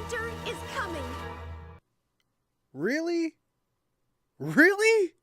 Winter is coming. Really? Really?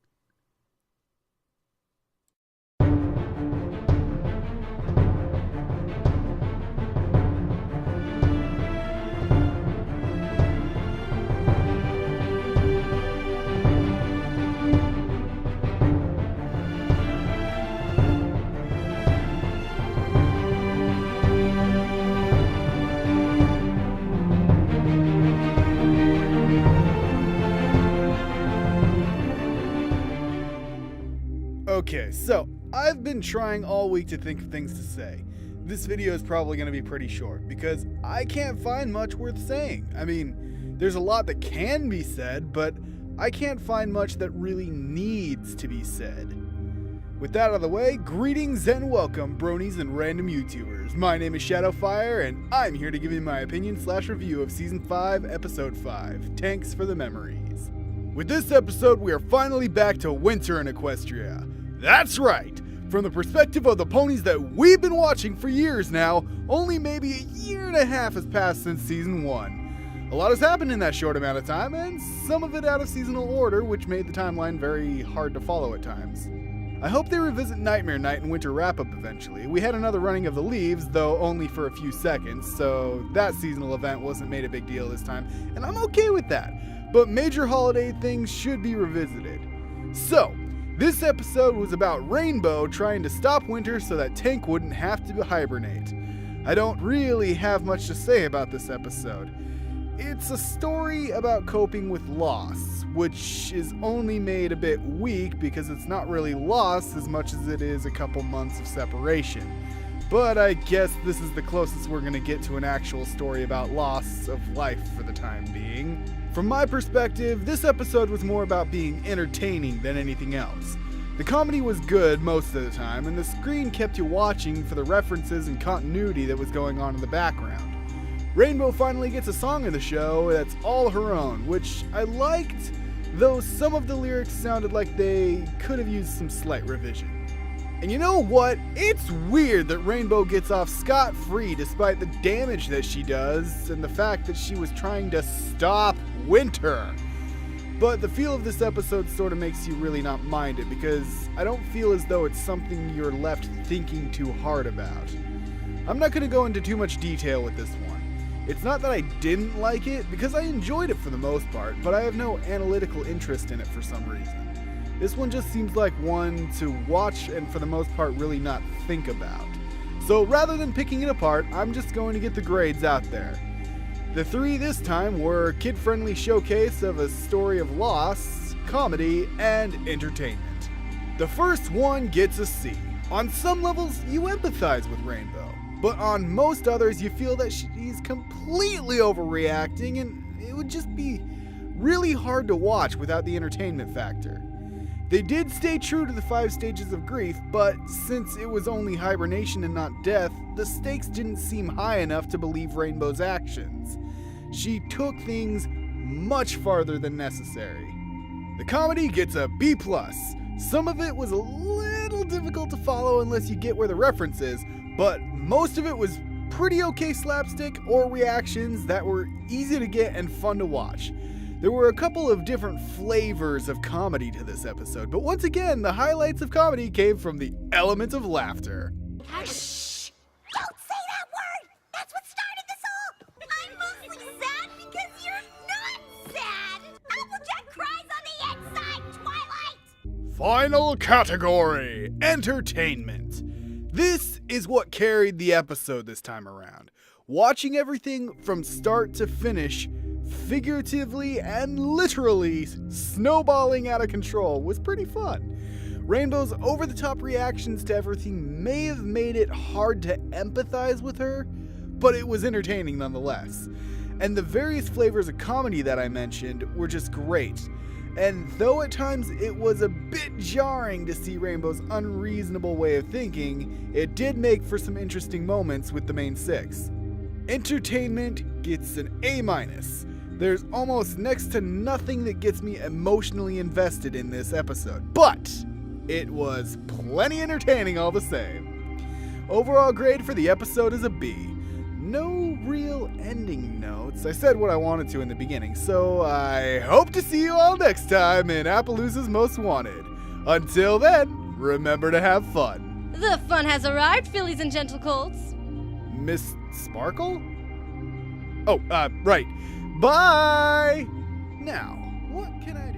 Okay, so I've been trying all week to think of things to say. This video is probably going to be pretty short because I can't find much worth saying. I mean, there's a lot that can be said, but I can't find much that really needs to be said. With that out of the way, greetings and welcome, bronies and random YouTubers. My name is Shadowfire, and I'm here to give you my opinion/review of Season 5, Episode 5, Tanks for the Memories. With this episode, we are finally back to winter in Equestria. That's right! From the perspective of the ponies that we've been watching for years now, only maybe a year and a half has passed since Season 1. A lot has happened in that short amount of time, and some of it out of seasonal order, which made the timeline very hard to follow at times. I hope they revisit Nightmare Night and Winter Wrap-Up eventually. We had another running of the leaves, though only for a few seconds, so that seasonal event wasn't made a big deal this time, and I'm okay with that. But major holiday things should be revisited. So, this episode was about Rainbow trying to stop Winter so that Tank wouldn't have to hibernate. I don't really have much to say about this episode. It's a story about coping with loss, which is only made a bit weak because it's not really loss as much as it is a couple months of separation. But I guess this is the closest we're going to get to an actual story about loss of life for the time being. From my perspective, this episode was more about being entertaining than anything else. The comedy was good most of the time, and the screen kept you watching for the references and continuity that was going on in the background. Rainbow finally gets a song in the show that's all her own, which I liked, though some of the lyrics sounded like they could have used some slight revision. And you know what? It's weird that Rainbow gets off scot-free despite the damage that she does and the fact that she was trying to stop Winter. But the feel of this episode sort of makes you really not mind it because I don't feel as though it's something you're left thinking too hard about. I'm not going to go into too much detail with this one. It's not that I didn't like it, because I enjoyed it for the most part, but I have no analytical interest in it for some reason. This one just seems like one to watch and for the most part really not think about. So rather than picking it apart, I'm just going to get the grades out there. The three this time were kid-friendly showcase of a story of loss, comedy, and entertainment. The first one gets a C. On some levels, you empathize with Rainbow, but on most others, you feel that she's completely overreacting and it would just be really hard to watch without the entertainment factor. They did stay true to the 5 stages of grief, but since it was only hibernation and not death, the stakes didn't seem high enough to believe Rainbow's actions. She took things much farther than necessary. The comedy gets a B+. Some of it was a little difficult to follow unless you get where the reference is, but most of it was pretty okay slapstick or reactions that were easy to get and fun to watch. There were a couple of different flavors of comedy to this episode, but once again, the highlights of comedy came from the element of laughter. Shh! Don't say that word! That's what started this all! I'm mostly sad because you're not sad! Applejack cries on the inside, Twilight! Final category, entertainment. This is what carried the episode this time around. Watching everything from start to finish, figuratively and literally snowballing out of control, was pretty fun. Rainbow's over-the-top reactions to everything may have made it hard to empathize with her, but it was entertaining nonetheless. And the various flavors of comedy that I mentioned were just great. And though at times it was a bit jarring to see Rainbow's unreasonable way of thinking, it did make for some interesting moments with the main 6. Entertainment gets an A-. There's almost next to nothing that gets me emotionally invested in this episode, but it was plenty entertaining all the same. Overall grade for the episode is a B. no real ending notes. I said what I wanted to in the beginning, so I hope to see you all next time in Appaloosa's Most Wanted. Until then, remember to have fun. The fun has arrived, fillies and gentle colts. Miss Sparkle? Oh, right. Bye! Now, what can I